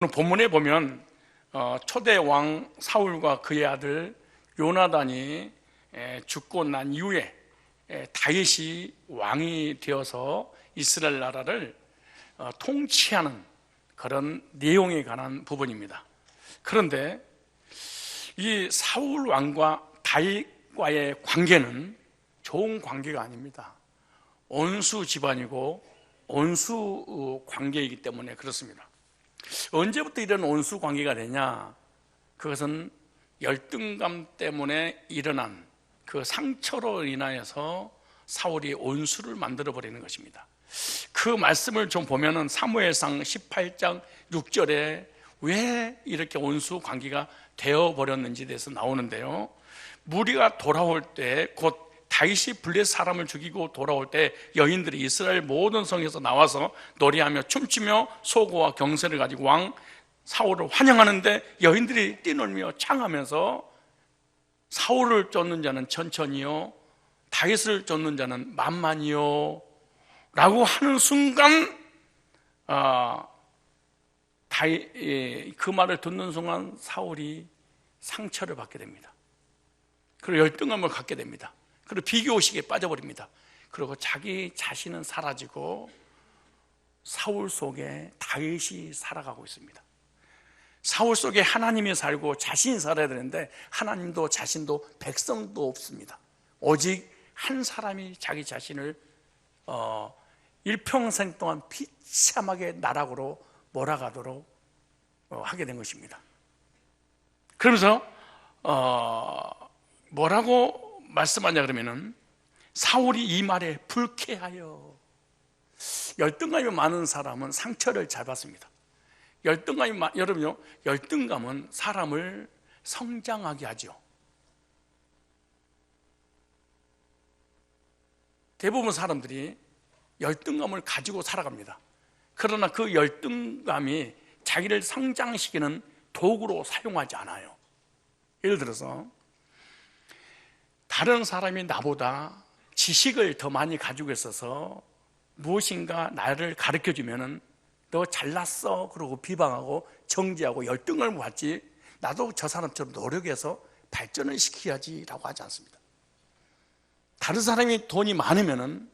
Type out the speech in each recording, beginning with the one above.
오늘 본문에 보면 초대 왕 사울과 그의 아들 요나단이 죽고 난 이후에 다윗이 왕이 되어서 이스라엘 나라를 통치하는 그런 내용에 관한 부분입니다. 그런데 이 사울 왕과 다윗과의 관계는 좋은 관계가 아닙니다. 원수 집안이고 원수 관계이기 때문에 그렇습니다. 언제부터 이런 원수 관계가 되냐? 그것은 열등감 때문에 일어난 그 상처로 인하여서 사울이 원수를 만들어 버리는 것입니다. 그 말씀을 좀 보면은 사무엘상 18장 6절에 왜 이렇게 원수 관계가 되어 버렸는지에 대해서 나오는데요. 무리가 돌아올 때 곧 다윗이 블레셋 사람을 죽이고 돌아올 때 여인들이 이스라엘 모든 성에서 나와서 노래하며 춤추며 소고와 경세를 가지고 왕 사울을 환영하는데 여인들이 뛰놀며 창하면서 사울을 쫓는 자는 천천히요 다윗을 쫓는 자는 만만히요 라고 하는 순간 그 말을 듣는 순간 사울이 상처를 받게 됩니다. 그리고 열등감을 갖게 됩니다. 그리고 비교의식에 빠져버립니다. 그리고 자기 자신은 사라지고 사울 속에 다윗이 살아가고 있습니다. 사울 속에 하나님이 살고 자신이 살아야 되는데 하나님도 자신도 백성도 없습니다. 오직 한 사람이 자기 자신을 일평생 동안 비참하게 나락으로 몰아가도록 하게 된 것입니다. 그러면서 뭐라고 말씀하냐 그러면은 사울이 이 말에 불쾌하여. 열등감이 많은 사람은 상처를 잘 받습니다. 여러분요, 열등감은 사람을 성장하게 하죠. 대부분 사람들이 열등감을 가지고 살아갑니다. 그러나 그 열등감이 자기를 성장시키는 도구로 사용하지 않아요. 예를 들어서 다른 사람이 나보다 지식을 더 많이 가지고 있어서 무엇인가 나를 가르쳐주면은 너 잘났어 그러고 비방하고 정죄하고 열등을 받지, 나도 저 사람처럼 노력해서 발전을 시켜야지 라고 하지 않습니다. 다른 사람이 돈이 많으면은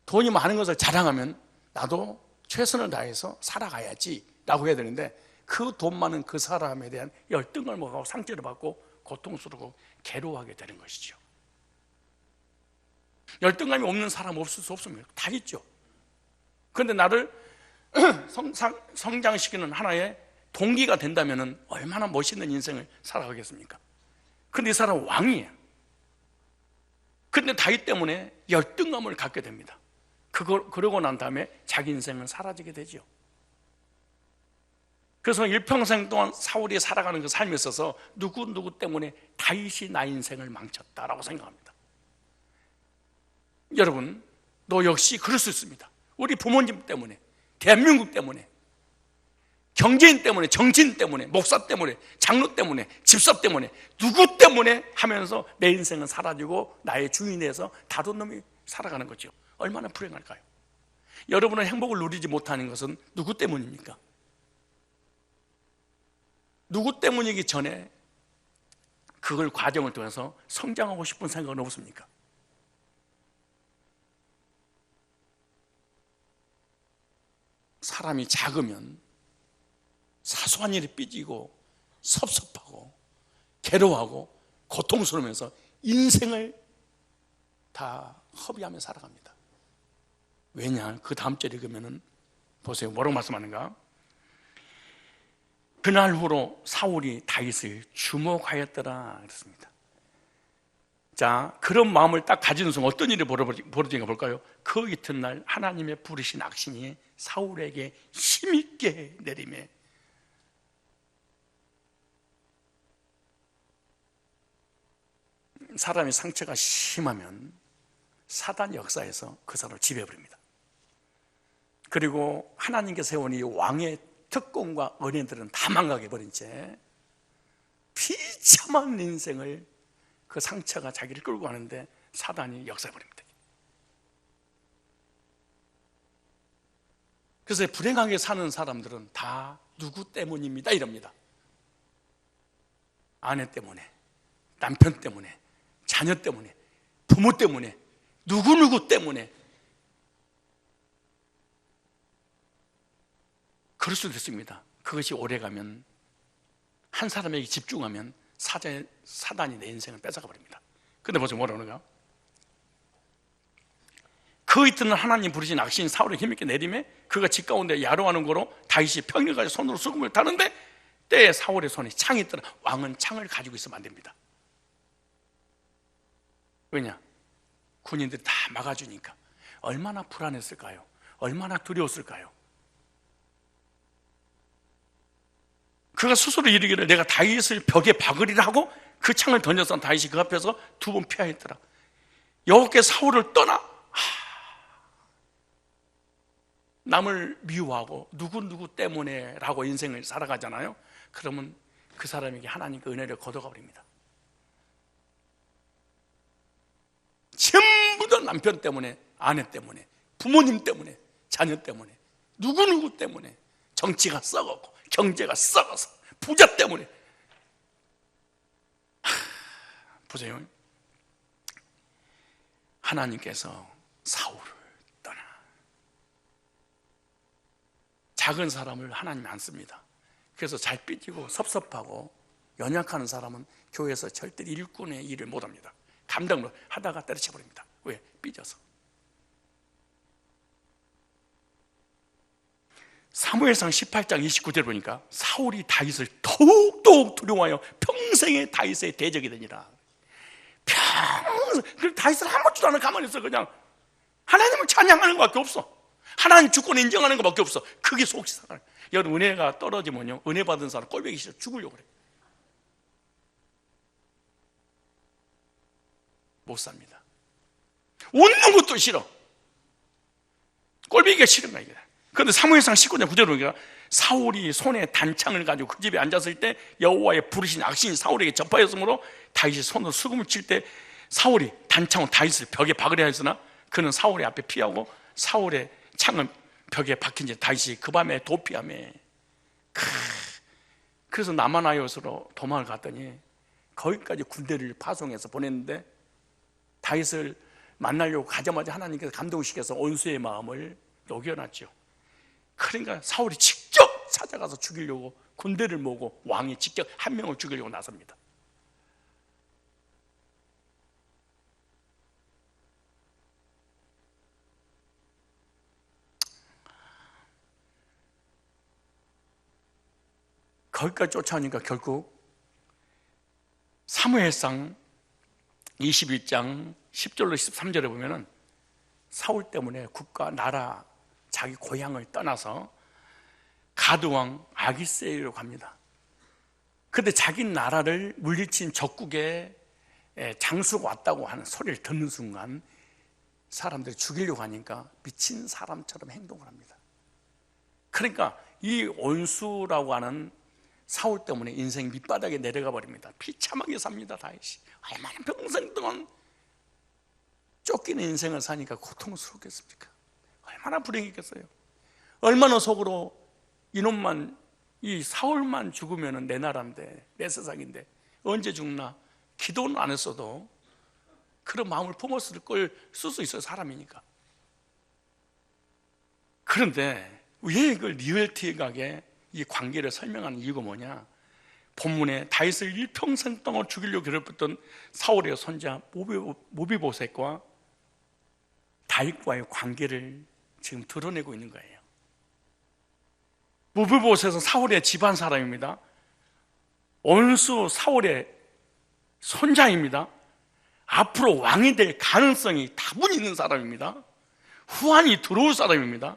돈이 많은 것을 자랑하면 나도 최선을 다해서 살아가야지 라고 해야 되는데 그 돈 많은 그 사람에 대한 열등을 먹고 상처를 받고 고통스럽고 괴로워하게 되는 것이죠. 열등감이 없는 사람 없을 수 없습니다. 다 있죠. 그런데 나를 성장시키는 하나의 동기가 된다면 얼마나 멋있는 인생을 살아가겠습니까? 그런데 이 사람은 왕이에요. 그런데 다윗 때문에 열등감을 갖게 됩니다. 그러고 난 다음에 자기 인생은 사라지게 되죠. 그래서 일평생 동안 사울이 살아가는 그 삶에 있어서 누구 때문에 다윗이 나 인생을 망쳤다라고 생각합니다. 여러분, 너 역시 그럴 수 있습니다. 우리 부모님 때문에, 대한민국 때문에, 경제인 때문에, 정치인 때문에, 목사 때문에, 장로 때문에, 집사 때문에, 누구 때문에 하면서 내 인생은 사라지고 나의 주인에서 다른 놈이 살아가는 거죠. 얼마나 불행할까요? 여러분은 행복을 누리지 못하는 것은 누구 때문입니까? 누구 때문이기 전에 그걸 과정을 통해서 성장하고 싶은 생각은 없습니까? 사람이 작으면 사소한 일에 삐지고 섭섭하고 괴로워하고 고통스러우면서 인생을 다 허비하며 살아갑니다. 왜냐? 그 다음 절에 보면은 보세요. 뭐라고 말씀하는가? 그날 후로 사울이 다윗을 주목하였더라 그랬습니다. 자, 그런 마음을 딱 가지는 순간 어떤 일이 벌어지는가 볼까요? 그 이튿날 하나님의 부르신 악신이 사울에게 힘있게 내리매 사람이 상처가 심하면 사단 역사에서 그 사람을 지배해버립니다. 그리고 하나님께서 세운 이 왕의 특권과 은혜들은 다 망가게 버린 채 비참한 인생을 그 상처가 자기를 끌고 가는데 사단이 역사해버립니다. 그래서 불행하게 사는 사람들은 다 누구 때문입니다 이럽니다. 아내 때문에, 남편 때문에, 자녀 때문에, 부모 때문에, 누구누구 때문에. 그럴 수도 있습니다. 그것이 오래가면, 한 사람에게 집중하면 사단이 내 인생을 뺏어가 버립니다. 근데 보세요, 뭐라 그러는가? 그 이튿날 하나님 부르신 악신 사울을 힘있게 내림에 그가 집 가운데 야로하는 거로 다윗이 평일 가지고 손으로 수금을 타는데 때에 사울의 손에 창이 있더라. 왕은 창을 가지고 있으면 안 됩니다. 왜냐? 군인들이 다 막아주니까. 얼마나 불안했을까요? 얼마나 두려웠을까요? 그가 스스로 이르기를 내가 다윗을 벽에 박으리라 하고 그 창을 던져서 다윗이 그 앞에서 2번 피하였더라. 여호와께 사울을 떠나 남을 미워하고 누구 때문에 라고 인생을 살아가잖아요. 그러면 그 사람에게 하나님께 은혜를 거둬가 버립니다. 전부 다 남편 때문에, 아내 때문에, 부모님 때문에, 자녀 때문에, 누구 때문에. 정치가 썩었고 경제가 썩어서 부자 때문에. 보세요, 하나님께서 사울을 떠나. 작은 사람을 하나님이 안 씁니다. 그래서 잘 삐지고 섭섭하고 연약한 사람은 교회에서 절대 일꾼의 일을 못합니다. 감당을 하다가 때려쳐버립니다. 왜? 삐져서. 사무엘상 18장 29절 보니까 사울이 다윗을 더욱 두려워하여 평생의 다윗의 대적이 되니라. 평생 다윗을 아무것도 안 하고 가만히 있어. 그냥 하나님을 찬양하는 것밖에 없어. 하나님 주권 인정하는 것밖에 없어. 그게 속이 상하네. 여러분, 은혜가 떨어지면요, 은혜 받은 사람 꼴보기 싫어 죽으려고 그래. 못 삽니다. 웃는 것도 싫어. 꼴보기가 싫은 거야 이게. 그런데 사무엘상 19장 9절에 보니까 사울이 손에 단창을 가지고 그 집에 앉았을 때 여호와의 부르신 악신이 사울에게 접하였으므로 다윗이 손으로 수금을 칠 때 사울이 단창으로 다윗을 벽에 박으려 했으나 그는 사울의 앞에 피하고 사울의 창은 벽에 박힌 채 다윗이 그 밤에 도피하며. 그래서 나마나요스로 도망을 갔더니 거기까지 군대를 파송해서 보냈는데 다윗을 만나려고 가자마자 하나님께서 감동시켜서 온수의 마음을 녹여놨죠. 그러니까 사울이 직접 찾아가서 죽이려고 군대를 모으고 왕이 직접 한 명을 죽이려고 나섭니다. 거기까지 쫓아오니까 결국 사무엘상 21장 10절로 13절에 보면은 사울 때문에 국가, 나라, 자기 고향을 떠나서 가드왕 아기스에로 갑니다. 그런데 자기 나라를 물리친 적국에 장수가 왔다고 하는 소리를 듣는 순간 사람들이 죽이려고 하니까 미친 사람처럼 행동을 합니다. 그러니까 이 온수라고 하는 사울 때문에 인생 밑바닥에 내려가 버립니다. 비참하게 삽니다. 다윗이 얼마나 평생 동안 쫓기는 인생을 사니까 고통스럽겠습니까? 얼마나 불행했겠어요? 얼마나 속으로 이놈만, 이 사울만 죽으면 내 나라인데, 내 세상인데 언제 죽나 기도는 안 했어도 그런 마음을 품었을 걸 쓸 수 있어요. 사람이니까. 그런데 왜 이걸 리얼티하게 이 관계를 설명하는 이유가 뭐냐? 본문에 다윗을 일평생 동안 죽이려고 괴롭혔던 사울의 손자 모비보셋과 다윗과의 관계를 지금 드러내고 있는 거예요. 모비보셋은 사울의 집안 사람입니다. 온수 사울의 손자입니다. 앞으로 왕이 될 가능성이 다분히 있는 사람입니다. 후환이 들어올 사람입니다.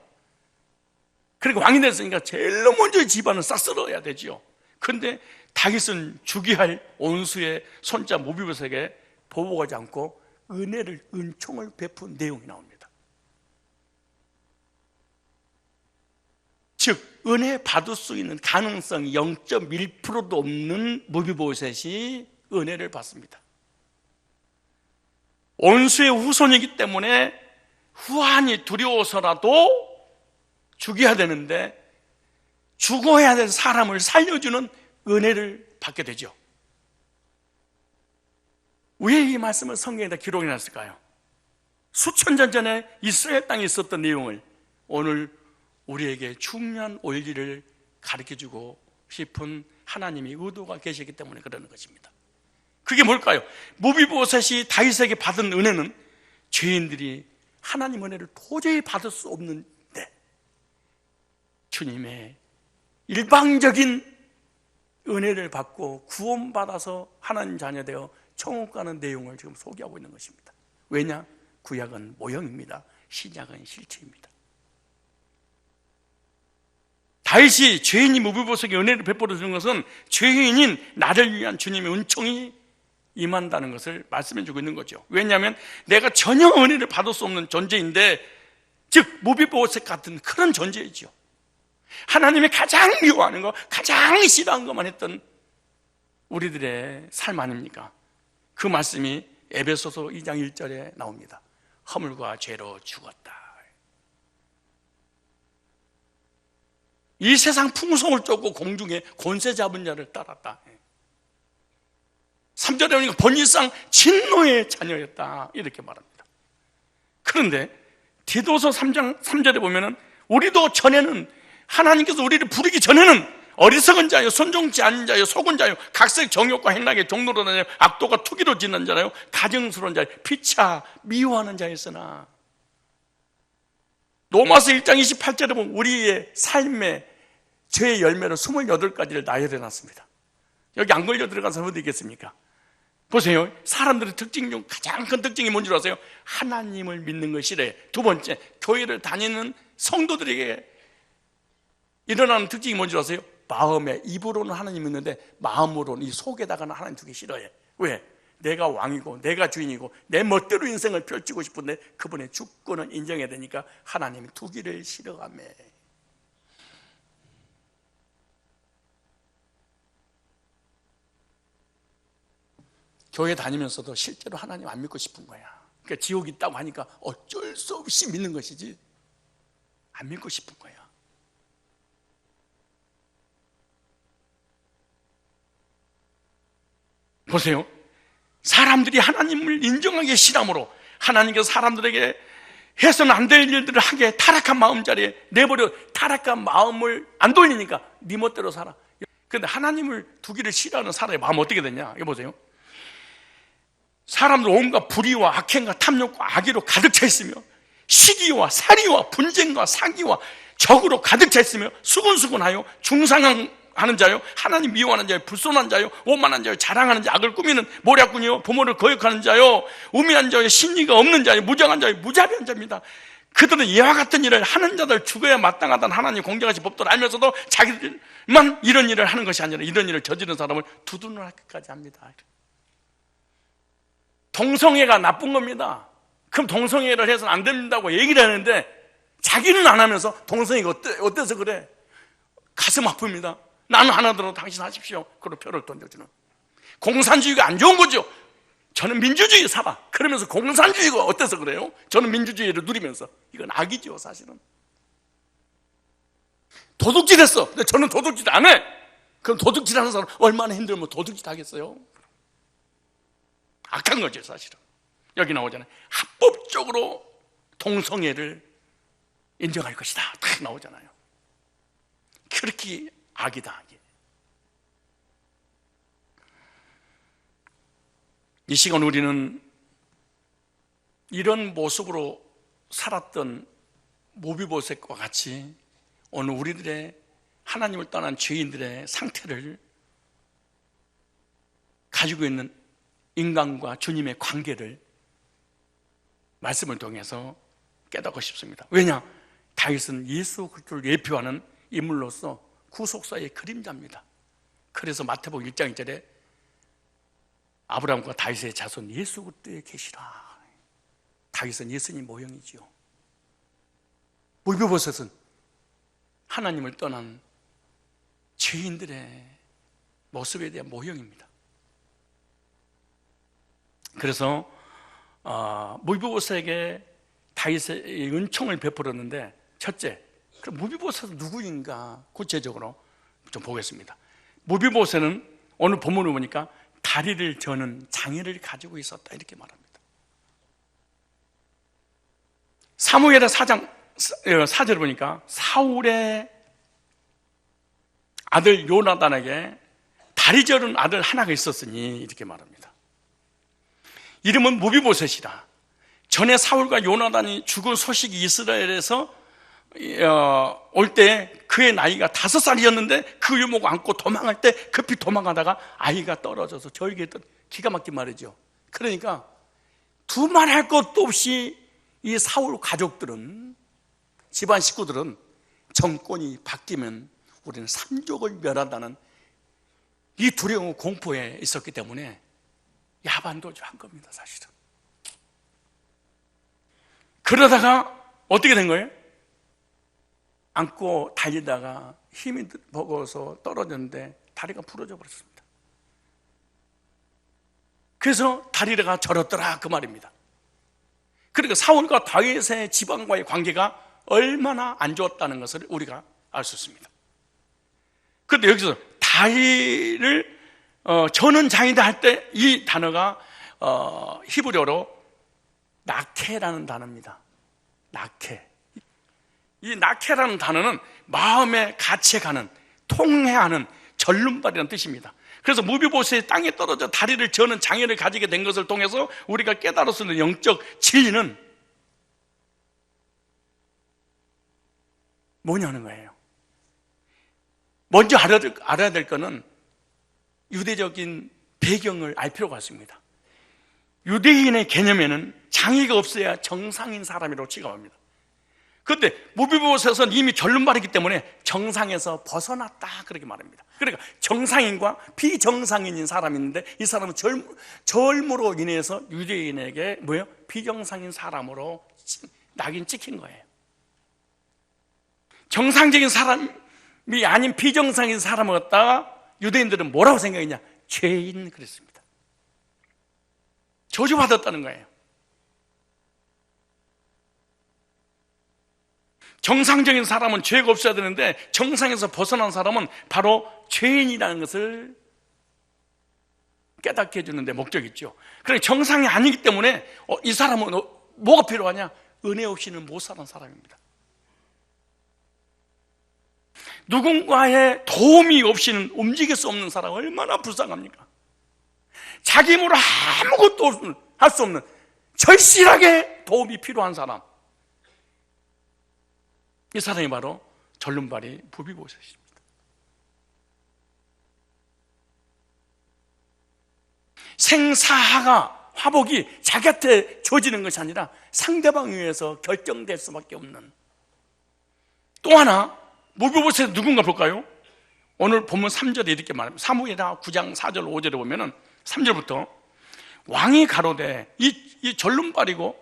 그러니까 왕이 됐으니까 제일 먼저 집안을 싹쓸어야 되죠. 그런데 다윗은 죽여야 할 온수의 손자 모비보셋에게 보복하지 않고 은총을 베푼 내용이 나옵니다. 즉 은혜 받을 수 있는 가능성이 0.1%도 없는 모비보셋이 은혜를 받습니다. 온수의 후손이기 때문에 후환이 두려워서라도 죽여야 되는데 죽어야 될 사람을 살려주는 은혜를 받게 되죠. 왜 이 말씀을 성경에다 기록해 놨을까요? 수천 년 전에 이스라엘 땅에 있었던 내용을 오늘 우리에게 중요한 원리를 가르쳐주고 싶은 하나님의 의도가 계시기 때문에 그러는 것입니다. 그게 뭘까요? 무비보셋이 다윗에게 받은 은혜는 죄인들이 하나님 은혜를 도저히 받을 수 없는데 주님의 일방적인 은혜를 받고 구원받아서 하나님 자녀 되어 천국 가는 내용을 지금 소개하고 있는 것입니다. 왜냐? 구약은 모형입니다. 신약은 실체입니다. 다윗이 죄인이 무비보셋에게 은혜를 베풀어 주는 것은 죄인인 나를 위한 주님의 은총이 임한다는 것을 말씀해 주고 있는 거죠. 왜냐하면 내가 전혀 은혜를 받을 수 없는 존재인데, 즉 무비보셋 같은 그런 존재이죠. 하나님이 가장 미워하는 거, 가장 싫어하는 것만 했던 우리들의 삶 아닙니까? 그 말씀이 에베소서 2장 1절에 나옵니다. 허물과 죄로 죽었다. 이 세상 풍속을 쫓고 공중에 권세 잡은 자를 따랐다. 3절에 보니까 번일상 진노의 자녀였다, 이렇게 말합니다. 그런데 디도서 3장 3절에 보면은 우리도 전에는, 하나님께서 우리를 부르기 전에는 어리석은 자요, 순종치 않은 자요, 속은 자요, 각색 정욕과 행락에 종로로 다녀 악도가 투기로 짓는 자요, 가증스러운 자요, 피차 미워하는 자였으나, 로마서 1장 28절에 보면 우리의 삶의 죄의 열매로 28가지를 나열해 놨습니다. 여기 안 걸려 들어가서 어디 있겠습니까? 보세요. 사람들의 특징 중 가장 큰 특징이 뭔지 아세요? 하나님을 믿는 것이래. 두 번째, 교회를 다니는 성도들에게 일어나는 특징이 뭔지 아세요? 마음에, 입으로는 하나님 믿는데 마음으로는 이 속에다가는 하나님 두기 싫어해. 왜? 내가 왕이고 내가 주인이고 내 멋대로 인생을 펼치고 싶은데 그분의 주권을 인정해야 되니까 하나님이 두기를 싫어하며, 교회 다니면서도 실제로 하나님 안 믿고 싶은 거야. 그러니까 지옥 있다고 하니까 어쩔 수 없이 믿는 것이지 안 믿고 싶은 거야. 보세요. 사람들이 하나님을 인정하기 싫으므로 하나님께서 사람들에게 해서는 안 될 일들을 하게 타락한 마음자리에 내버려, 타락한 마음을 안 돌리니까 네 멋대로 살아. 그런데 하나님을 두기를 싫어하는 사람의 마음 어떻게 되냐? 이거 보세요. 사람들 온갖 불의와 악행과 탐욕과 악의로 가득 차 있으며 시기와 살이와 분쟁과 사기와 적으로 가득 차 있으며 수군수군하여 중상하는 자요, 하나님 미워하는 자요, 불손한 자요, 오만한 자요, 자랑하는 자, 악을 꾸미는 모략꾼이요, 부모를 거역하는 자요, 우매한 자요, 신의가 없는 자요, 무정한 자요, 무자비한 자입니다. 그들은 이와 같은 일을 하는 자들 죽어야 마땅하다는 하나님 공정하신 법도를 알면서도 자기들만 이런 일을 하는 것이 아니라 이런 일을 저지른 사람을 두둔하기까지 합니다. 동성애가 나쁜 겁니다. 그럼 동성애를 해서는 안 된다고 얘기를 하는데 자기는 안 하면서 동성애가 어때서 그래? 가슴 아픕니다. 나는 안 하더라도 당신 하십시오. 그리고 표를 던져주는. 공산주의가 안 좋은 거죠. 저는 민주주의 살아. 그러면서 공산주의가 어때서 그래요? 저는 민주주의를 누리면서. 이건 악이죠, 사실은. 도둑질 했어. 근데 저는 도둑질 안 해. 그럼 도둑질 하는 사람 얼마나 힘들면 도둑질 하겠어요? 악한 거죠, 사실은. 여기 나오잖아요. 합법적으로 동성애를 인정할 것이다, 딱 나오잖아요. 그렇게 악이다, 악이. 이 시간 우리는 이런 모습으로 살았던 모비보셋과 같이 오늘 우리들의 하나님을 떠난 죄인들의 상태를 가지고 있는 인간과 주님의 관계를 말씀을 통해서 깨닫고 싶습니다. 왜냐? 다윗은 예수 그리스도를 예표하는 인물로서 구속사의 그림자입니다. 그래서 마태복음 1장 1절에 아브라함과 다윗의 자손 예수 그리스도에 계시라. 다윗은 예수님 모형이지요. 무비보셋은 하나님을 떠난 죄인들의 모습에 대한 모형입니다. 그래서 무비보셋에게 다윗의 은총을 베풀었는데, 첫째, 그럼 무비보셋은 누구인가 구체적으로 좀 보겠습니다. 무비보셋은 오늘 본문을 보니까 다리를 저는 장애를 가지고 있었다 이렇게 말합니다. 사무엘의 4장 4절을 보니까 사울의 아들 요나단에게 다리 저른 아들 하나가 있었으니 이렇게 말합니다. 이름은 무비보셋이라. 전에 사울과 요나단이 죽은 소식이 이스라엘에서 올 때 그의 나이가 5살이었는데 그 유목 안고 도망할 때 급히 도망가다가 아이가 떨어져서 절개했던 기가 막힌 말이죠. 그러니까 두말할 것도 없이 이 사울 가족들은, 집안 식구들은 정권이 바뀌면 우리는 삼족을 멸한다는 이 두려움 공포에 있었기 때문에 야반도주한 겁니다, 사실은. 그러다가 어떻게 된 거예요? 안고 달리다가 힘이 버거워서 떨어졌는데 다리가 부러져 버렸습니다. 그래서 다리가 저렸더라 그 말입니다. 그러니까 사울과 다윗의 집안과의 관계가 얼마나 안 좋았다는 것을 우리가 알 수 있습니다. 그런데 여기서 다리를 저는 장이다 할 때 이 단어가 히브리어로 나케라는 단어입니다. 나케. 이 나케라는 단어는 마음에 같이가는, 통해하는 절름발이라는 뜻입니다. 그래서 무비보셋이 땅에 떨어져 다리를 저는 장애를 가지게 된 것을 통해서 우리가 깨달을 수 있는 영적 진리는 뭐냐는 거예요. 먼저 알아야 될 것은 유대적인 배경을 알 필요가 있습니다. 유대인의 개념에는 장애가 없어야 정상인 사람이라고 취급합니다. 그런데 무비보셋은 이미 절름발이기 때문에 정상에서 벗어났다 그렇게 말합니다. 그러니까 정상인과 비정상인인 사람이 있는데 이 사람은 절므로 인해서 유대인에게 뭐예요? 비정상인 사람으로 낙인 찍힌 거예요. 정상적인 사람이 아닌 비정상인 사람을 갖다가 유대인들은 뭐라고 생각했냐? 죄인 그랬습니다. 저주받았다는 거예요. 정상적인 사람은 죄가 없어야 되는데 정상에서 벗어난 사람은 바로 죄인이라는 것을 깨닫게 해주는 데 목적이 있죠. 그러니까 정상이 아니기 때문에 이 사람은 뭐가 필요하냐? 은혜 없이는 못 사는 사람입니다. 누군가의 도움이 없이는 움직일 수 없는 사람 얼마나 불쌍합니까? 자기 힘으로 아무것도 할 수 없는 절실하게 도움이 필요한 사람, 이 사람이 바로 절름발이 무비보셋입니다. 생사하가 화복이 자기한테 줘지는 것이 아니라 상대방에 의해서 결정될 수밖에 없는. 또 하나 무비보셋 누군가 볼까요? 오늘 본문 3절에 이렇게 말합니다. 사무엘하 9장 4절 5절에 보면은 3절부터 왕이 가로되 이 절름발이고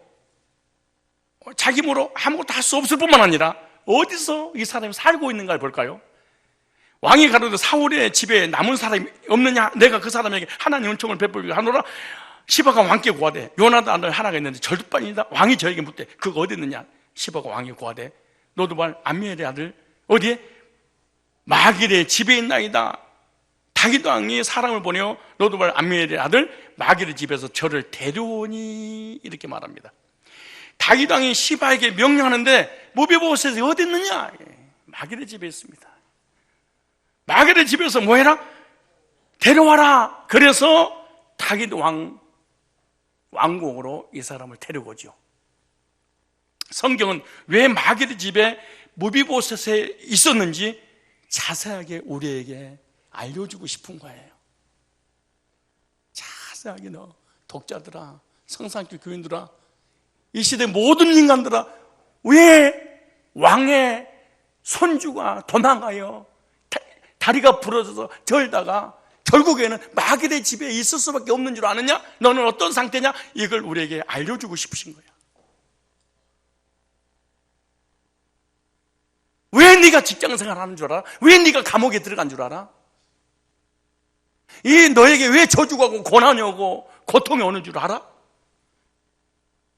자기 힘으로 아무것도 할 수 없을 뿐만 아니라 어디서 이 사람이 살고 있는가를 볼까요? 왕이 가로되 사울의 집에 남은 사람이 없느냐? 내가 그 사람에게 하나님 은총을 베풀게 하노라. 시바가 왕께 구하되 요나단 아들 하나가 있는데 절뚝반이다. 왕이 저에게 묻되 그가 어디 있느냐? 시바가 왕이 구하되 노두발 암미엘의 아들 어디에? 마길의 집에 있나이다. 다윗 왕이 사람을 보내어 노두발 암미엘의 아들 마길의 집에서 저를 데려오니 이렇게 말합니다. 다윗 왕이 시바에게 명령하는데 무비보셋이 어디 있느냐? 마길의 집에 있습니다. 마길의 집에서 뭐 해라? 데려와라. 그래서 다윗 왕궁으로 이 사람을 데려오죠. 성경은 왜 마길의 집에 무비보셋에 있었는지 자세하게 우리에게 알려주고 싶은 거예요. 자세하게 너 독자들아, 성산교 교인들아, 이 시대 모든 인간들아, 왜 왕의 손주가 도망가요? 다리가 부러져서 절다가 결국에는 마길의 집에 있을 수밖에 없는 줄 아느냐? 너는 어떤 상태냐? 이걸 우리에게 알려주고 싶으신 거야. 왜 네가 직장생활 하는 줄 알아? 왜 네가 감옥에 들어간 줄 알아? 이 너에게 왜 저주가 오고 고난이 오고 고통이 오는 줄 알아?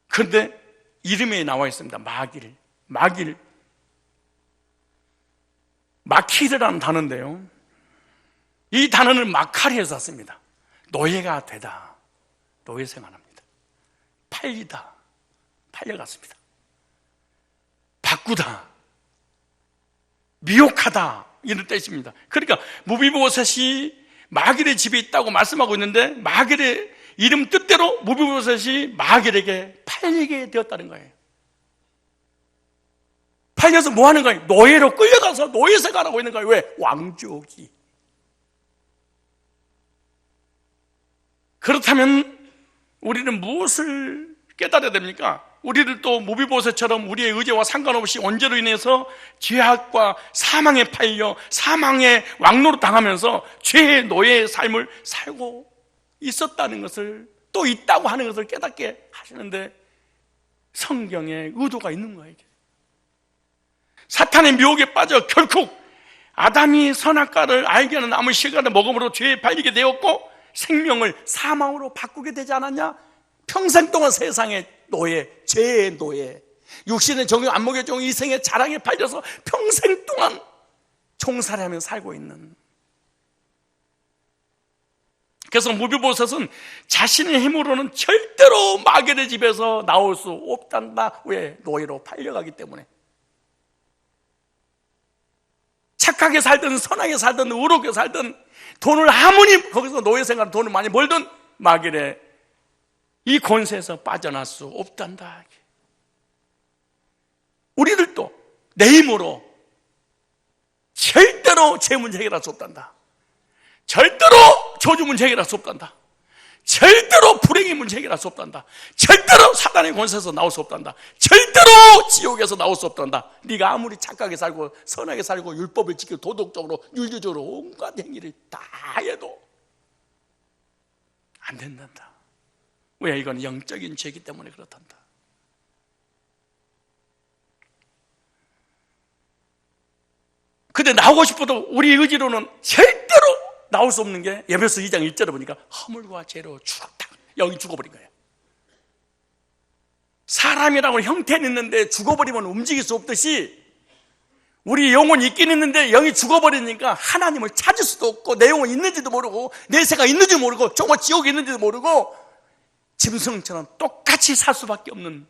그런데 이름에 나와 있습니다. 마길. 마키르라는 단어인데요, 이 단어는 마카리에서 샀습니다. 노예가 되다, 노예 생활합니다. 팔리다, 팔려갔습니다. 바꾸다, 미혹하다, 이런 뜻입니다. 그러니까 무비보셋이 마길의 집에 있다고 말씀하고 있는데, 마길의 이름 뜻대로 무비보셋이 마길에게 팔리게 되었다는 거예요. 팔려서 뭐 하는 거예요? 노예로 끌려가서 노예 생활하고 있는 거예요. 왜? 왕족이. 그렇다면 우리는 무엇을 깨달아야 됩니까? 우리를 또 무비보셋처럼 우리의 의지와 상관없이 언제로 인해서 죄악과 사망에 팔려 사망의 왕노로 당하면서 죄의 노예의 삶을 살고 있었다는 것을, 또 있다고 하는 것을 깨닫게 하시는데 성경에 의도가 있는 거예요. 사탄의 미혹에 빠져 결국 아담이 선악과를 알게 하는 나무 실과를 먹음으로 죄에 팔리게 되었고 생명을 사망으로 바꾸게 되지 않았냐? 평생 동안 세상의 노예, 죄의 노예, 육신의 정욕, 안목의 정욕, 이생의 자랑에 팔려서 평생 동안 종살이하며 살고 있는. 그래서 무비보셋은 자신의 힘으로는 절대로 마길의 집에서 나올 수 없단다. 왜? 노예로 팔려가기 때문에. 착하게 살든 선하게 살든 의롭게 살든 돈을 아무리 거기서 노예 생활 돈을 많이 벌든 마길의 이 권세에서 빠져날 수 없단다. 우리들도 내 힘으로 절대로 제 문제 해결할 수 없단다. 절대로 저주 문제 해결할 수 없단다. 절대로 불행의 문제 해결할 수 없단다. 절대로 사단의 권세에서 나올 수 없단다. 절대로 지옥에서 나올 수 없단다. 네가 아무리 착하게 살고 선하게 살고 율법을 지키고 도덕적으로 윤리적으로 온갖 행위를 다 해도 안 된단다. 왜? 이건 영적인 죄이기 때문에 그렇단다. 근데 나오고 싶어도 우리 의지로는 절대로 나올 수 없는 게 에베소 2장 1절에 보니까 허물과 죄로 죽었다. 여기 죽어버린 거예요. 사람이라고 형태는 있는데 죽어버리면 움직일 수 없듯이 우리 영혼이 있긴 있는데 영이 죽어버리니까 하나님을 찾을 수도 없고 내 영혼이 있는지도 모르고 내 세가 있는지도 모르고 정말 지옥이 있는지도 모르고 짐승처럼 똑같이 살 수밖에 없는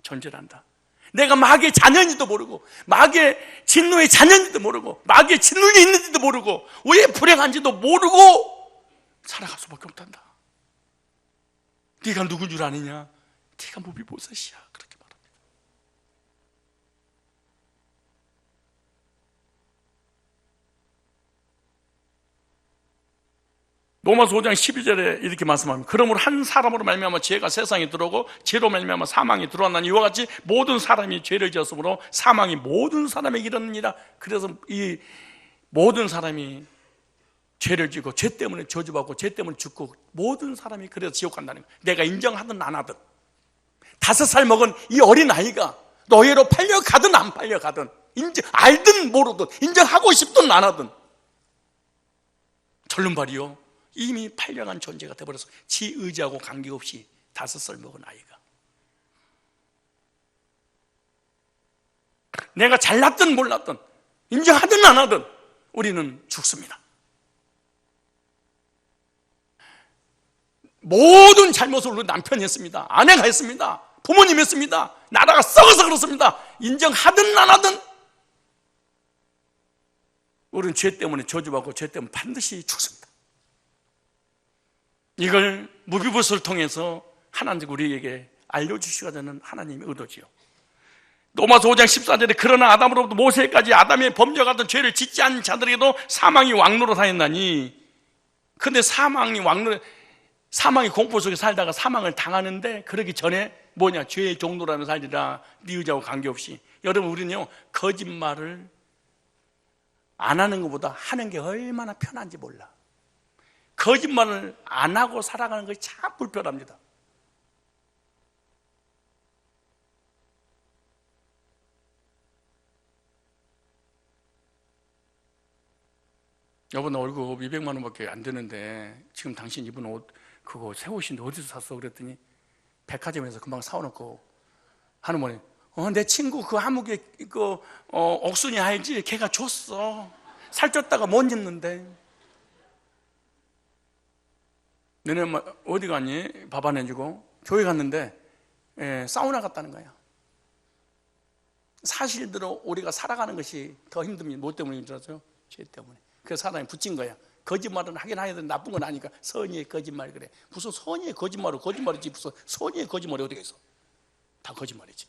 존재란다. 내가 마귀의 자녀인지도 모르고 마귀의 진노의 자녀인지도 모르고 마귀의 진노에 있는지도 모르고 왜 불행한지도 모르고 살아갈 수밖에 없단다. 네가 누군 줄 아느냐? 네가 무비보셋이야. 그렇게 말합니다. 로마서 5장 12절에 이렇게 말씀합니다. 그러므로 한 사람으로 말미암아 죄가 세상에 들어오고 죄로 말미암아 사망이 들어왔나니 이와 같이 모든 사람이 죄를 지었으므로 사망이 모든 사람에게 이르느니라. 그래서 이 모든 사람이 죄를 지고 죄 때문에 저주받고 죄 때문에 죽고 모든 사람이 그래서 지옥 간다는 거예요. 내가 인정하든 안 하든 5살 먹은 이 어린아이가 노예로 팔려가든 안 팔려가든 알든 모르든 인정하고 싶든 안 하든 절름발이요 이미 팔려간 존재가 되어버려서 지 의지하고 관계없이 5살 먹은 아이가 내가 잘났든 몰랐든 인정하든 안 하든 우리는 죽습니다. 모든 잘못을 우리 남편이 했습니다. 아내가 했습니다. 부모님이 했습니다. 나라가 썩어서 그렇습니다. 인정하든 안 하든 우리는 죄 때문에 저주받고 죄 때문에 반드시 죽습니다. 이걸 무비보셋을 통해서 하나님 우리에게 알려주시고자 하는 하나님의 의도지요. 로마서 5장 14절에 그러나 아담으로부터 모세까지 아담의 범죄와 같은 죄를 짓지 않은 자들에게도 사망이 왕노릇하였나니. 근데 사망이 공포 속에 살다가 사망을 당하는데 그러기 전에 뭐냐? 죄의 종노라며 살리라. 네 의지하고 관계없이. 여러분 우리는요 거짓말을 안 하는 것보다 하는 게 얼마나 편한지 몰라. 거짓말을 안 하고 살아가는 것이 참 불편합니다. 여보 나 월급 200만 원밖에 안 되는데 지금 당신 입은 옷 그거 새 옷인데 어디서 샀어? 그랬더니 백화점에서 금방 사오놓고 하는 내 친구 그 한국에 옥순이 알지? 걔가 줬어. 살쪘다가 못 입는데. 너네 어디 갔니? 밥 안 해주고. 교회 갔는데 사우나 갔다는 거야. 사실대로 우리가 살아가는 것이 더 힘듭니다. 뭐 때문에 힘들었어요? 죄 때문에. 그래서 사람이 붙인 거야. 거짓말은 하긴 해야 되는데 나쁜 건 아니까 선의의 거짓말 그래. 무슨 선의의 거짓말을 거짓말이지 무슨 선의의 거짓말이 어디가 있어? 다 거짓말이지.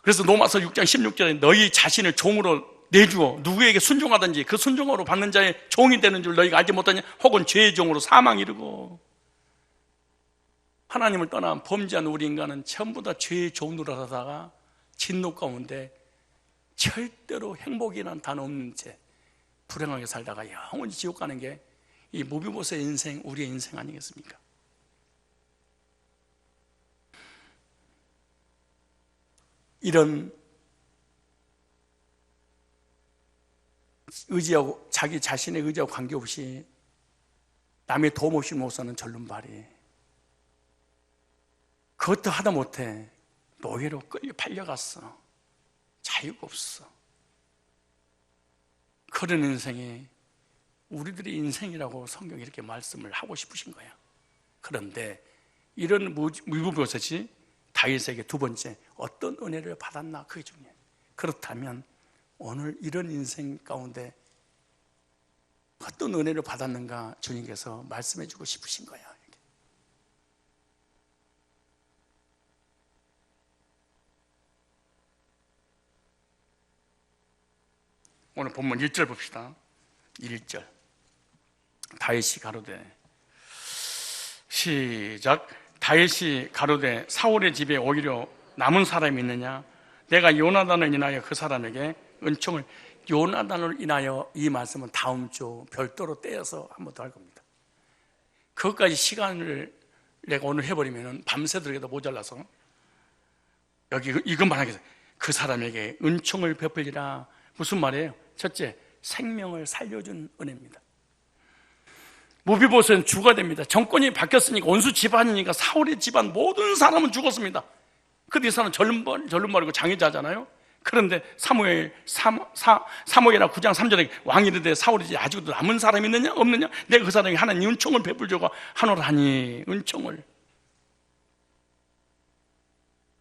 그래서 로마서 6장 16절에 너희 자신을 종으로 내주어 누구에게 순종하든지 그 순종으로 받는 자의 종이 되는 줄 너희가 알지 못하냐? 혹은 죄의 종으로 사망이 이르고. 하나님을 떠나 범죄한 우리 인간은 전부 다 죄의 종으로 하다가 진노 가운데 절대로 행복이라는 단어 없는 채 불행하게 살다가 영원히 지옥 가는 게 이 모비보스의 인생, 우리의 인생 아니겠습니까? 이런 의지하고 자기 자신의 의지하고 관계없이 남의 도움 없이 못 사는 절름발이 그것도 하다 못해 노예로 끌려 팔려갔어. 자유가 없어. 그런 인생이 우리들의 인생이라고 성경이 이렇게 말씀을 하고 싶으신 거야. 그런데 이런 무비보셋이 다윗에게 두 번째 어떤 은혜를 받았나 그게 중요해요. 그렇다면 오늘 이런 인생 가운데 어떤 은혜를 받았는가 주님께서 말씀해 주고 싶으신 거야. 오늘 본문 1절 봅시다. 1절 다윗이 가로되 시작 다윗이 가로되 사울의 집에 오히려 남은 사람이 있느냐? 내가 요나단을 인하여 그 사람에게 은총을 요나단을 인하여 이 말씀은 다음 주 별도로 떼어서 한 번 더 할 겁니다. 그것까지 시간을 내가 오늘 해버리면 밤새도록에도 모자라서 여기 이것만 하겠어요. 그 사람에게 은총을 베풀리라. 무슨 말이에요? 첫째, 생명을 살려준 은혜입니다. 무비보셋은 주가 됩니다. 정권이 바뀌었으니까 원수 집안이니까 사울의 집안 모든 사람은 죽었습니다. 근데 이 사람은 절름발이고 장애자잖아요. 그런데 사무엘하 9장 3절에 왕이 이르되 사울이 아직도 남은 사람이 있느냐 없느냐? 내가 그 사람에게 하나님 은총을 베풀려고 하노라니. 은총을.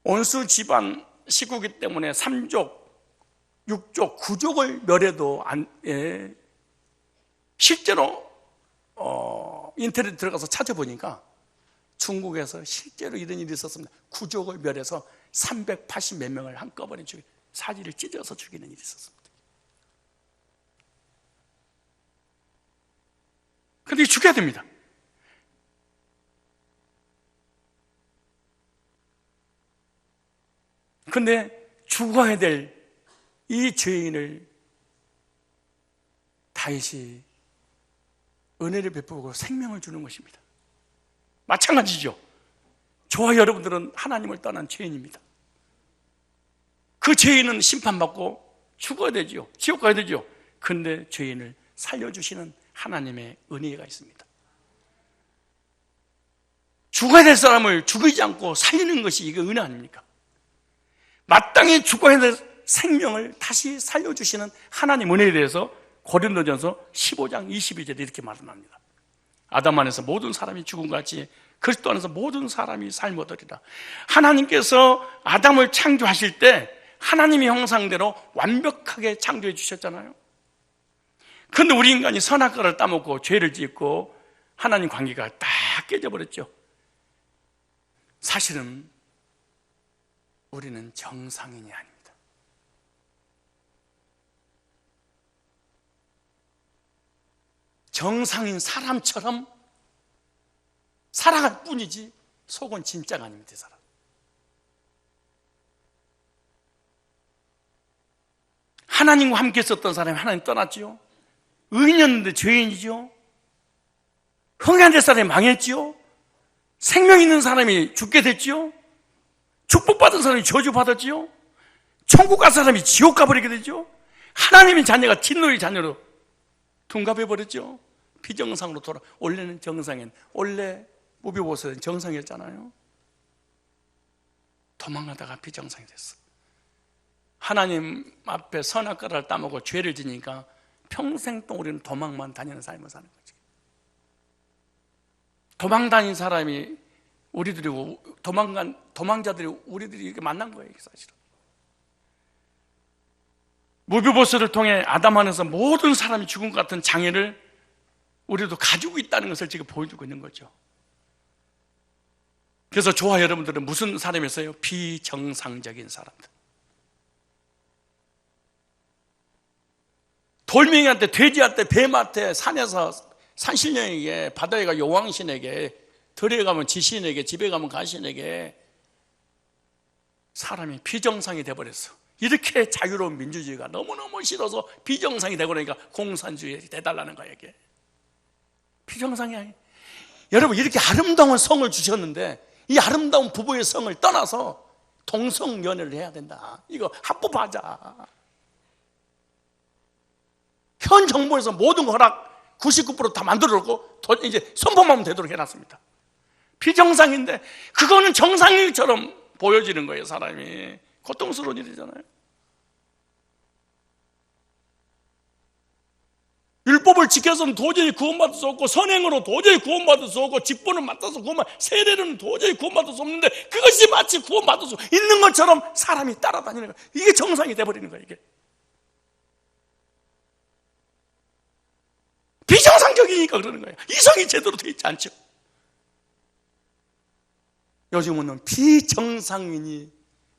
원수 집안 식구기 때문에 3족 6족, 9족을 멸해도 실제로 인터넷 들어가서 찾아보니까 중국에서 실제로 이런 일이 있었습니다. 9족을 멸해서 380 몇 명을 한꺼번에 사지를 찢어서 죽이는 일이 있었습니다. 그런데 죽여야 됩니다. 그런데 죽어야 될 이 죄인을 다윗이 은혜를 베푸고 생명을 주는 것입니다. 마찬가지죠. 저와 여러분들은 하나님을 떠난 죄인입니다. 그 죄인은 심판받고 죽어야 되죠. 지옥 가야 되죠. 그런데 죄인을 살려주시는 하나님의 은혜가 있습니다. 죽어야 될 사람을 죽이지 않고 살리는 것이 이게 은혜 아닙니까? 마땅히 죽어야 될 생명을 다시 살려주시는 하나님 은혜에 대해서 고린도전서 15장 22절에 이렇게 말합니다. 아담 안에서 모든 사람이 죽은 것 같이 그리스도 안에서 모든 사람이 삶 얻으리라. 하나님께서 아담을 창조하실 때 하나님의 형상대로 완벽하게 창조해 주셨잖아요. 그런데 우리 인간이 선악과를 따먹고 죄를 짓고 하나님 관계가 딱 깨져버렸죠. 사실은 우리는 정상인이 아닙니다. 정상인 사람처럼 살아갈 뿐이지 속은 진짜가 아닙니다. 사람. 하나님과 함께 있었던 사람이 하나님 떠났지요. 의인이었는데 죄인이죠. 흥해야 될 사람이 망했지요. 생명 있는 사람이 죽게 됐지요. 축복받은 사람이 저주받았지요. 천국 간 사람이 지옥 가버리게 되죠. 하나님의 자녀가 진노의 자녀로 둔갑해버렸죠. 비정상으로 돌아. 원래는 정상인, 원래 무비보셋은 정상이었잖아요. 도망가다가 비정상이 됐어. 하나님 앞에 선악과를 따먹고 죄를 지니까 평생 동안 우리는 도망만 다니는 삶을 사는 거지. 도망 다닌 사람이 우리들이, 도망자들이 우리들이 이렇게 만난 거예요, 사실은. 무비보스를 통해 아담 안에서 모든 사람이 죽은 것 같은 장애를 우리도 가지고 있다는 것을 지금 보여주고 있는 거죠. 그래서 저와 여러분들은 무슨 사람이었어요? 비정상적인 사람들. 돌멩이한테, 돼지한테, 뱀한테, 산에서 산신령에게, 바다에 가 용왕신에게, 들에 가면 지신에게, 집에 가면 가신에게 사람이 비정상이 돼버렸어. 이렇게 자유로운 민주주의가 너무너무 싫어서 비정상이 되고, 공산주의에 대달라는 거예요. 이게 비정상이야. 여러분, 이렇게 아름다운 성을 주셨는데 이 아름다운 부부의 성을 떠나서 동성연애를 해야 된다. 이거 합법하자. 현 정부에서 모든 거 허락 99% 다 만들어놓고 이제 선포만 되도록 해놨습니다. 비정상인데 그거는 정상일처럼 보여지는 거예요. 사람이 고통스러운 일이잖아요. 율법을 지켜서는 도저히 구원받을 수 없고, 선행으로 도저히 구원받을 수 없고, 직분을 맡아서 세례로는 도저히 구원받을 수 없는데 그것이 마치 구원받을 수 있는 것처럼 사람이 따라다니는 거예요. 이게 정상이 돼버리는 거예요. 이게 비정상적이니까 그러는 거예요. 이성이 제대로 되어 있지 않죠. 요즘은 비정상인이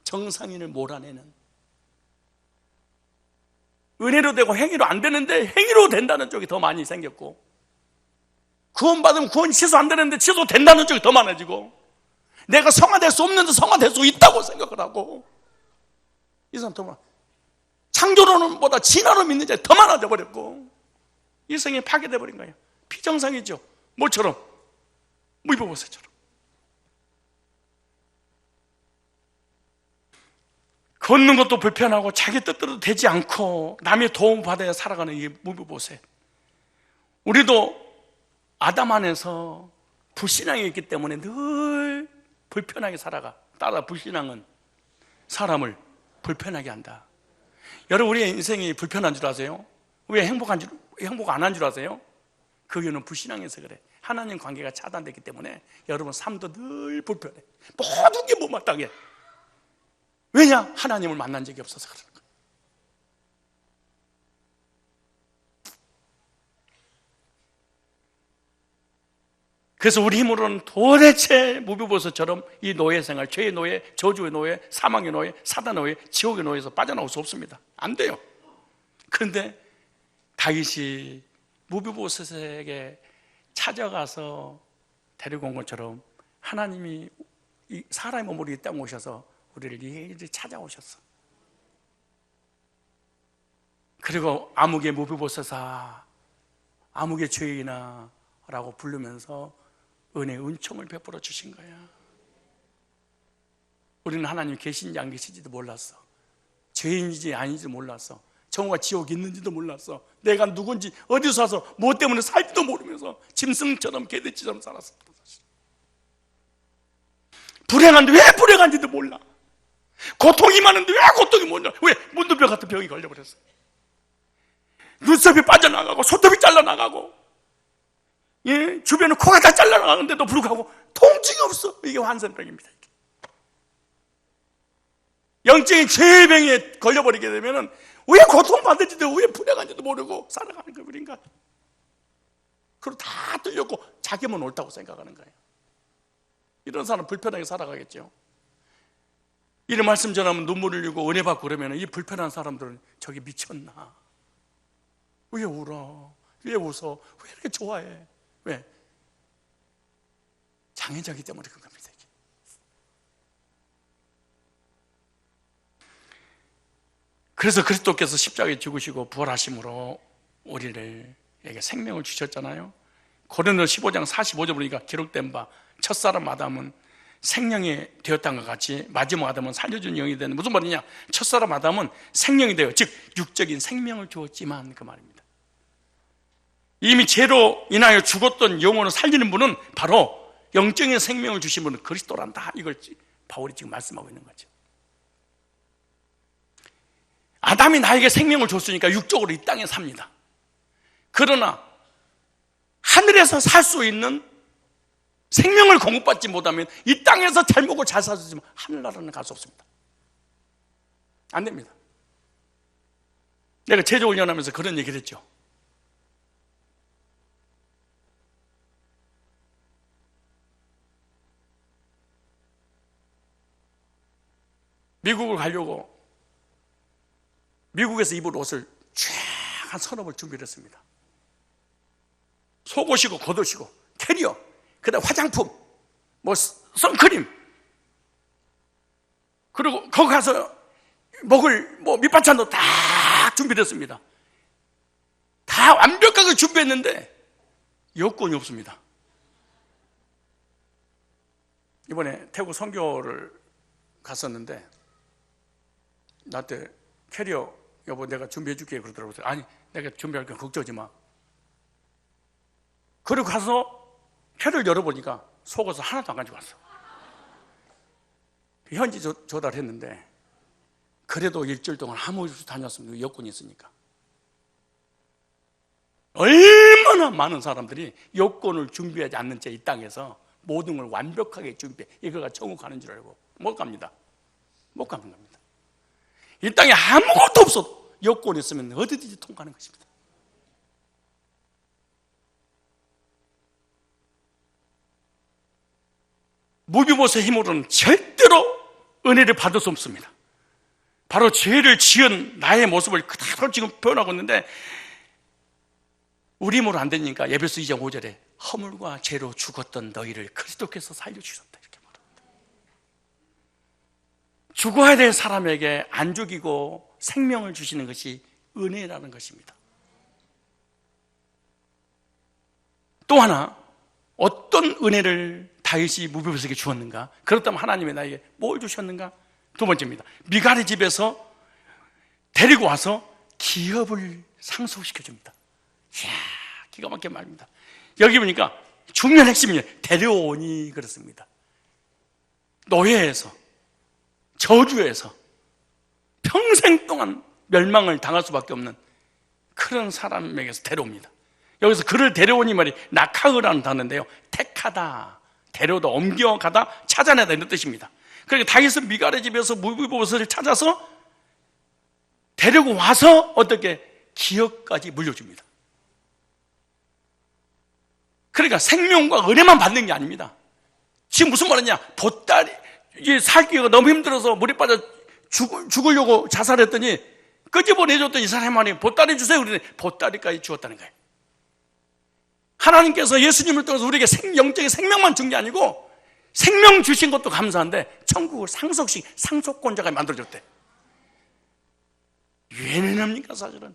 정상인을 몰아내는, 은혜로 되고 행위로 안 되는데 행위로 된다는 쪽이 더 많이 생겼고, 구원받으면 구원이 취소 안 되는데 취소된다는 쪽이 더 많아지고, 내가 성화될 수 없는데 성화될 수 있다고 생각을 하고, 이 사람 더 많아. 창조론보다 진화론 믿는 자가 더 많아져 버렸고, 이성이 파괴돼 버린 거예요. 비정상이죠. 뭐처럼? 무비보스처럼. 걷는 것도 불편하고 자기 뜻대로 되지 않고 남의 도움 받아야 살아가는 이 무비보셋. 우리도 아담 안에서 불신앙이 있기 때문에 늘 불편하게 살아가. 따라 불신앙은 사람을 불편하게 한다. 여러분, 우리의 인생이 불편한 줄 아세요? 왜 행복 안 한 줄 아세요? 그 이유는 불신앙에서 그래. 하나님 관계가 차단됐기 때문에 여러분 삶도 늘 불편해. 모든 게 못마땅해. 왜냐? 하나님을 만난 적이 없어서 그러는 거예요. 그래서 우리 힘으로는 도대체 무비보스처럼 이 노예 생활, 죄의 노예, 저주의 노예, 사망의 노예, 사단의 노예, 지옥의 노예에서 빠져나올 수 없습니다. 안 돼요. 그런데 다윗이 무비보셋에게 찾아가서 데리고 온 것처럼 하나님이 사람의 몸으로 이 땅에 오셔서 우리를 이리 찾아오셨어. 그리고 아무개 무비보셋아, 아무개 죄인아 라고 부르면서 은총을 베풀어 주신 거야. 우리는 하나님 계신지 안 계신지도 몰랐어. 죄인인지 아닌지 몰랐어. 정오가 지옥이 있는지도 몰랐어. 내가 누군지 어디서 와서 뭐 때문에 살지도 모르면서 짐승처럼 개돼지처럼 살았습니다. 사실. 불행한데 왜 불행한지도 몰라. 고통이 많은데 왜 고통이 몰라. 왜? 문둥병 같은 병이 걸려버렸어. 눈썹이 빠져나가고 손톱이 잘라나가고, 예, 주변에 코가 다 잘라나가는데도 불구하고 통증이 없어. 이게 환생병입니다. 영적인 죄의 병에 걸려버리게 되면은 왜 고통받는지도 왜 불행한지도 모르고 살아가는 거예요, 우리가. 그리고 다 뚫렸고 자기만 옳다고 생각하는 거예요. 이런 사람 불편하게 살아가겠죠. 이런 말씀 전하면 눈물 흘리고 은혜 받고 그러면 이 불편한 사람들은 저기 미쳤나? 왜 울어? 왜 웃어? 왜 이렇게 좋아해? 왜? 장애자이기 때문에 그런 겁니다. 그래서 그리스도께서 십자가에 죽으시고 부활하심으로 우리에게 생명을 주셨잖아요. 고린도서 15장 45절 보니까 기록된 바 첫사람 아담은 생명이 되었다는 것 같이 마지막 아담은 살려준 영이 되는, 무슨 말이냐? 첫사람 아담은 생명이 되어, 즉 육적인 생명을 주었지만, 그 말입니다. 이미 죄로 인하여 죽었던 영혼을 살리는 분은 바로 영적인 생명을 주신 분은 그리스도란다. 이걸 바울이 지금 말씀하고 있는 거죠. 아담이 나에게 생명을 줬으니까 육적으로 이 땅에 삽니다. 그러나 하늘에서 살 수 있는 생명을 공급받지 못하면 이 땅에서 잘 먹고 잘 살았지만 하늘나라는 갈 수 없습니다. 안 됩니다. 내가 제조훈련하면서 그런 얘기를 했죠. 미국을 가려고 미국에서 입을 옷을 쫙 한 서너 벌 준비를 했습니다. 속옷이고 겉옷이고 캐리어, 그다음 화장품, 뭐 선크림, 그리고 거기 가서 먹을 뭐 밑반찬도 다 준비를 했습니다. 다 완벽하게 준비했는데 여권이 없습니다. 이번에 태국 선교를 갔었는데 나한테 캐리어 여보 내가 준비해 줄게 그러더라고요. 아니 내가 준비할게 걱정하지 마. 그리고 가서 캐리어를 열어보니까 속옷을 하나도 안 가지고 왔어. 현지 조달했는데 그래도 일주일 동안 아무 일 없이 다녔습니다. 여권이 있으니까. 얼마나 많은 사람들이 여권을 준비하지 않는 채 이 땅에서 모든 걸 완벽하게 준비해 이거가 천국 가는 줄 알고 못 갑니다. 못 가는 겁니다. 이 땅에 아무것도 없어도 여권이 있으면 어디든지 통과하는 것입니다. 무비보스의 힘으로는 절대로 은혜를 받을 수 없습니다. 바로 죄를 지은 나의 모습을 그대로 지금 표현하고 있는데 우리 힘으로 안 되니까 에베소 2장 5절에 허물과 죄로 죽었던 너희를 그리스도께서 살려주셨다 이렇게 말합니다. 죽어야 될 사람에게 안 죽이고 생명을 주시는 것이 은혜라는 것입니다. 또 하나 어떤 은혜를 다윗이 무비보스에게 주었는가? 그렇다면 하나님이 나에게 뭘 주셨는가? 두 번째입니다. 미갈의 집에서 데리고 와서 기업을 상속시켜 줍니다. 이야, 기가 막힌 말입니다. 여기 보니까 중요한 핵심이에요. 데려오니 그렇습니다. 노예에서 저주에서 평생 동안 멸망을 당할 수밖에 없는 그런 사람에게서 데려옵니다. 여기서 그를 데려오니 말이 낙하으라는 단어인데요, 택하다, 데려오다, 옮겨가다, 찾아내다 이런 뜻입니다. 그러니까 다윗은 미갈의 집에서 무비보스를 찾아서 데리고 와서 어떻게 기업까지 물려줍니다. 그러니까 생명과 은혜만 받는 게 아닙니다. 지금 무슨 말이냐? 보따리, 이게 살기가 너무 힘들어서 물에 빠져 죽으려고 자살했더니 끄집어내줬더니 이 사람이 보따리 주세요 그러더니 보따리까지 주었다는 거예요. 하나님께서 예수님을 통해서 우리에게 영적인 생명만 준 게 아니고 생명 주신 것도 감사한데 천국을 상속권자가 만들어줬대. 왜 은혜입니까 사실은?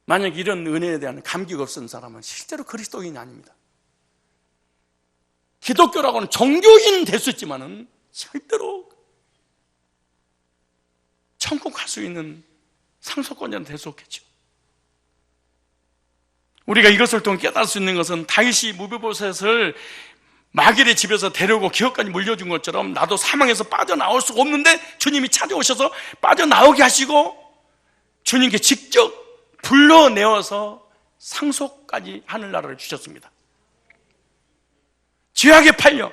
만약 이런 은혜에 대한 감기가 없는 사람은 실제로 그리스도인이 아닙니다. 기독교라고는 종교인 될 수 있지만은 절대로 천국 갈 수 있는 상속권자는 될 수 없겠죠. 우리가 이것을 통해 깨달을 수 있는 것은 다윗이 무비보셋을 마길의 집에서 데려오고 기업까지 물려준 것처럼 나도 사망에서 빠져나올 수가 없는데 주님이 찾아오셔서 빠져나오게 하시고 주님께 직접 불러내어서 상속까지 하늘나라를 주셨습니다. 죄악에 팔려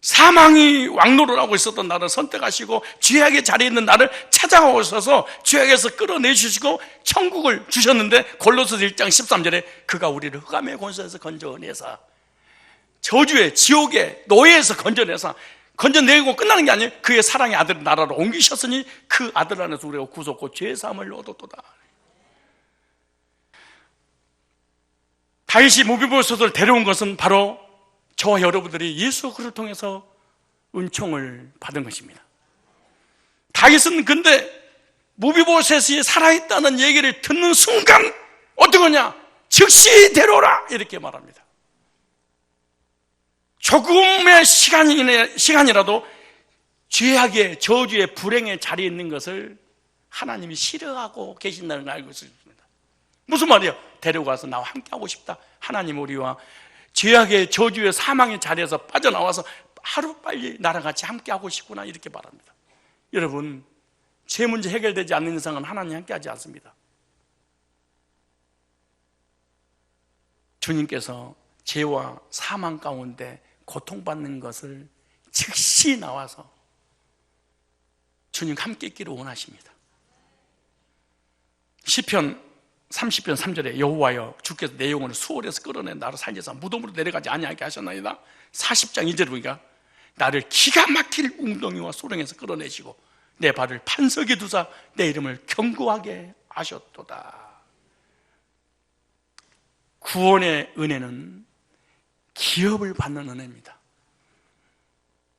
사망이 왕노를 하고 있었던 나를 선택하시고 죄악의 자리에 있는 나를 찾아오셔서 죄악에서 끌어내주시고 천국을 주셨는데 골로새서 1장 13절에 그가 우리를 흑암의 권세에서 건져내사 저주의 지옥의 노예에서 건져내고 끝나는 게 아니에요. 그의 사랑의 아들을 나라로 옮기셨으니 그 아들 안에서 우리가 구속고 죄사함을 얻었도다. 다윗이 무비보셋을 데려온 것은 바로 저와 여러분들이 예수 그리스도를 통해서 은총을 받은 것입니다. 다윗은 근데 무비보셋이 살아있다는 얘기를 듣는 순간 어떤 거냐? 즉시 데려오라 이렇게 말합니다. 조금의 시간이라도 죄악의 저주의 불행의 자리에 있는 것을 하나님이 싫어하고 계신다는 걸 알고 있습니다. 무슨 말이에요? 데려가서 나와 함께하고 싶다. 하나님 우리와 죄악의 저주의 사망의 자리에서 빠져나와서 하루빨리 나랑 같이 함께하고 싶구나 이렇게 말합니다. 여러분, 죄 문제 해결되지 않는 이상은 하나님 함께 하지 않습니다. 주님께서 죄와 사망 가운데 고통받는 것을 즉시 나와서 주님 함께 있기를 원하십니다. 시편 30편 3절에 여호와여 주께서 내 영혼을 수월에서 끌어내 나를 살려서 무덤으로 내려가지 아니하게 하셨나이다. 40장 2절에 보니까 나를 기가 막힐 웅덩이와 소령에서 끌어내시고 내 발을 반석에 두사 내 이름을 견고하게 하셨도다. 구원의 은혜는 기업을 받는 은혜입니다.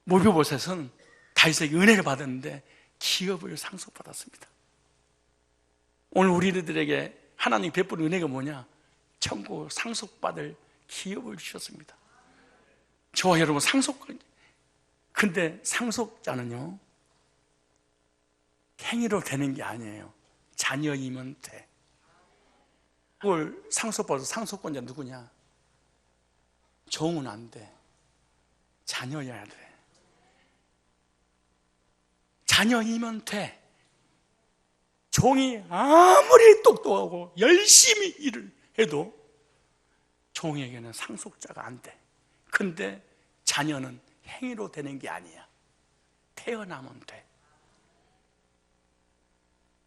모비보셋은 다윗에게 은혜를 받았는데 기업을 상속받았습니다. 오늘 우리들에게 하나님 베푸는 은혜가 뭐냐? 천국 상속받을 기업을 주셨습니다. 저와 여러분 근데 상속자는요 행위로 되는 게 아니에요. 자녀이면 돼. 그걸 상속받아서 상속권자 누구냐? 종은 안 돼. 자녀여야 돼. 자녀이면 돼. 종이 아무리 똑똑하고 열심히 일을 해도 종에게는 상속자가 안 돼. 근데 자녀는 행위로 되는 게 아니야. 태어나면 돼.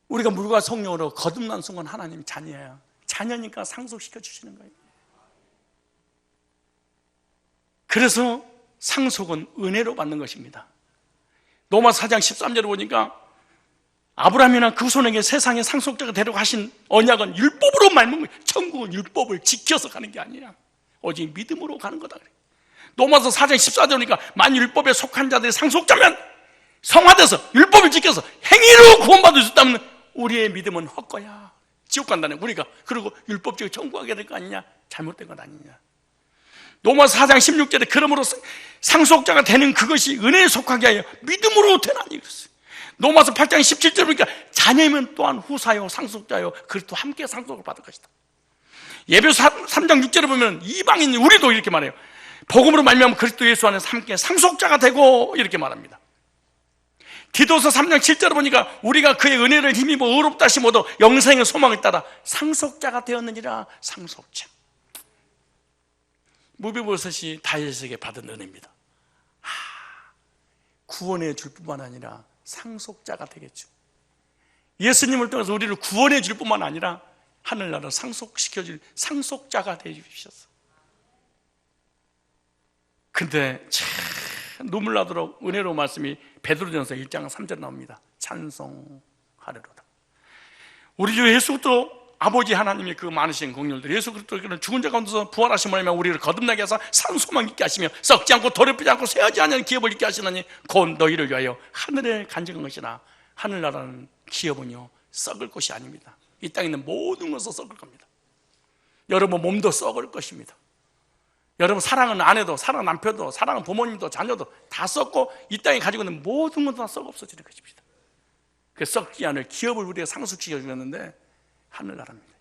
우리가 물과 성령으로 거듭난 순간 하나님 자녀예요. 자녀니까 상속시켜 주시는 거예요. 그래서 상속은 은혜로 받는 것입니다. 로마 4장 13절에 보니까 아브라함이나 그 손에게 세상의 상속자가 되려고 하신 언약은 율법으로 말면 천국은 율법을 지켜서 가는 게 아니야. 오직 믿음으로 가는 거다. 로마서 4장 14절에 보니까 만일 율법에 속한 자들이 상속자면 성화돼서 율법을 지켜서 행위로 구원받을 수 있다면 우리의 믿음은 헛거야. 지옥 간다네. 우리가 그리고 율법적으로 천국하게 될 거 아니냐? 잘못된 것 아니냐? 로마서 4장 16절에 그러므로 상속자가 되는 그것이 은혜에 속하게 하여 믿음으로 되나니 그랬어요. 로마서 8장 17절 보니까 자녀이면 또한 후사요 상속자요 그리스도 함께 상속을 받을 것이다. 예배서 3장 6절에 보면 이방인 우리도 이렇게 말해요. 복음으로 말미암아 그리스도 예수 안에서 함께 상속자가 되고 이렇게 말합니다. 디도서 3장 7절에 보니까 우리가 그의 은혜를 힘입어 의롭다 하심 얻어 영생의 소망을 따라 상속자가 되었느니라. 상속자. 무비보셋이 다윗에게 받은 은혜입니다. 구원해 줄 뿐만 아니라 상속자가 되겠죠. 예수님을 통해서 우리를 구원해 줄 뿐만 아니라 하늘나라 상속시켜 줄 상속자가 되어 주셨어. 근데 참 눈물 나도록 은혜로운 말씀이 베드로전서 1장 3절에 나옵니다. 찬송하리로다. 우리 주 예수 그리스도 아버지 하나님의 그 많으신 공률들 예수 그리스도는 죽은 자 가운데서 부활하심을 하며 우리를 거듭나게 하사 산 소망 있게 하시며 썩지 않고 더럽히지 않고 쇠하지 않는 기업을 있게 하시나니 곧 너희를 위하여 하늘에 간직한 것이나 하늘나라는 기업은요 썩을 것이 아닙니다. 이 땅에 있는 모든 것은 썩을 겁니다. 여러분 몸도 썩을 것입니다. 여러분 사랑은 아내도 사랑은 남편도 사랑은 부모님도 자녀도 다 썩고 이 땅에 가지고 있는 모든 것도 다 썩어 없어지는 것입니다. 그 썩지 않을 기업을 우리가 상속시켜 주셨는데 하늘나라입니다.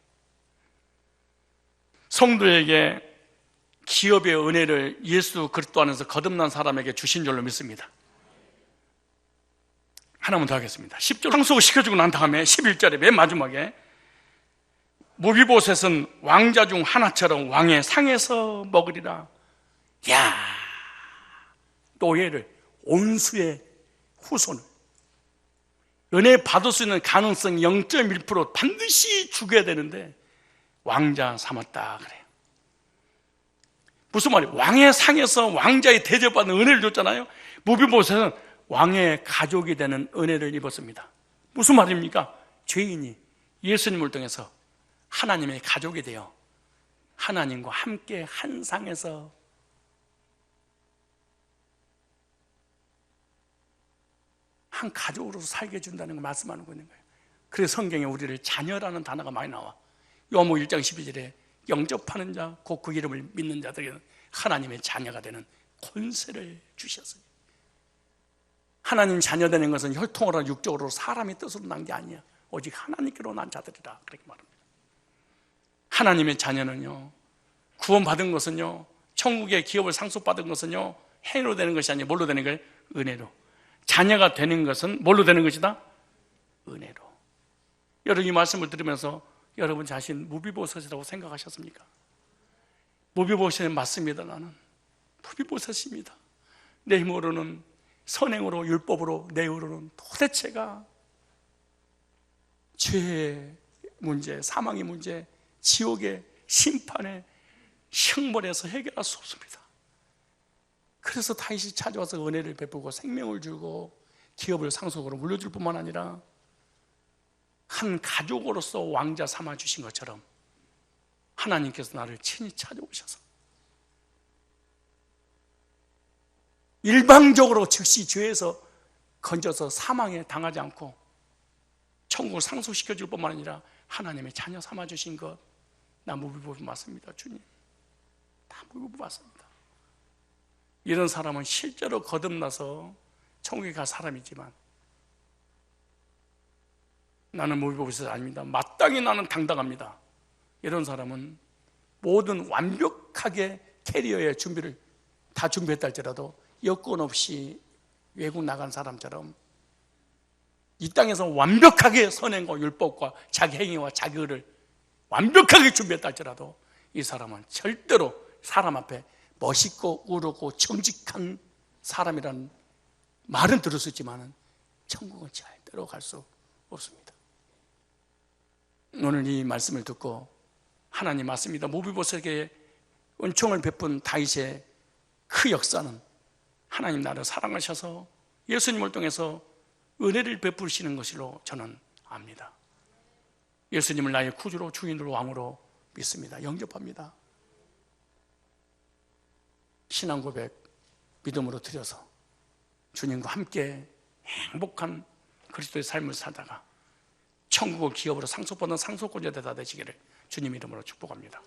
성도에게 기업의 은혜를 예수 그리스도 안에서 거듭난 사람에게 주신 줄로 믿습니다. 하나만 더 하겠습니다. 10절 상속을 시켜주고 난 다음에 11절에 맨 마지막에 무비보셋은 왕자 중 하나처럼 왕의 상에서 먹으리라. 야, 노예를 온수의 후손을 은혜 받을 수 있는 가능성 0.1% 반드시 죽여야 되는데 왕자 삼았다 그래요. 무슨 말이에요? 왕의 상에서 왕자의 대접받는 은혜를 줬잖아요. 무비보셋은 왕의 가족이 되는 은혜를 입었습니다. 무슨 말입니까? 죄인이 예수님을 통해서 하나님의 가족이 되어 하나님과 함께 한 상에서 한 가족으로서 살게 해준다는 걸 말씀하고 있는 거예요. 그래서 성경에 우리를 자녀라는 단어가 많이 나와. 요한복음 1장 12절에 영접하는 자, 곧 그 이름을 믿는 자들에게는 하나님의 자녀가 되는 권세를 주셨어요. 하나님 자녀 되는 것은 혈통으로 육적으로 사람의 뜻으로 난 게 아니야. 오직 하나님께로 난 자들이다 그렇게 말합니다. 하나님의 자녀는요 구원받은 것은요 천국의 기업을 상속받은 것은요 행위로 되는 것이 아니라 뭘로 되는 거예요? 은혜로. 자녀가 되는 것은 뭘로 되는 것이다? 은혜로. 여러분, 이 말씀을 들으면서 여러분 자신 무비보셋이라고 생각하셨습니까? 무비보셋은 맞습니다. 나는 무비보셋입니다. 내 힘으로는, 선행으로, 율법으로, 내 힘으로는 도대체가 죄의 문제, 사망의 문제, 지옥의 심판의 형벌에서 해결할 수 없습니다. 그래서 다윗이 찾아와서 은혜를 베푸고 생명을 주고 기업을 상속으로 물려줄 뿐만 아니라 한 가족으로서 왕자 삼아주신 것처럼 하나님께서 나를 친히 찾아오셔서 일방적으로 즉시 죄에서 건져서 사망에 당하지 않고 천국을 상속시켜줄 뿐만 아니라 하나님의 자녀 삼아주신 것, 나 무비보셋 맞습니다. 주님, 다 무비보셋 맞습니다. 이런 사람은 실제로 거듭나서 천국에 갈 사람이지만 나는 무비보셋 아닙니다. 마땅히 나는 당당합니다. 이런 사람은 모든 완벽하게 캐리어의 준비를 다 준비했다 할지라도 여건 없이 외국 나간 사람처럼 이 땅에서 완벽하게 선행과 율법과 자기 행위와 자기 의를 완벽하게 준비했다 할지라도 이 사람은 절대로 사람 앞에 멋있고 우르고 정직한 사람이라는 말은 들을 수 있지만 천국은 절대로 갈 수 없습니다. 오늘 이 말씀을 듣고 하나님 맞습니다. 무비보셋에게 은총을 베푼 다윗의 그 역사는 하나님 나를 사랑하셔서 예수님을 통해서 은혜를 베푸시는 것으로 저는 압니다. 예수님을 나의 구주로 주인으로 왕으로 믿습니다. 영접합니다. 신앙 고백 믿음으로 드려서 주님과 함께 행복한 그리스도의 삶을 살다가 천국을 기업으로 상속받는 상속권자 되다 되시기를 주님 이름으로 축복합니다.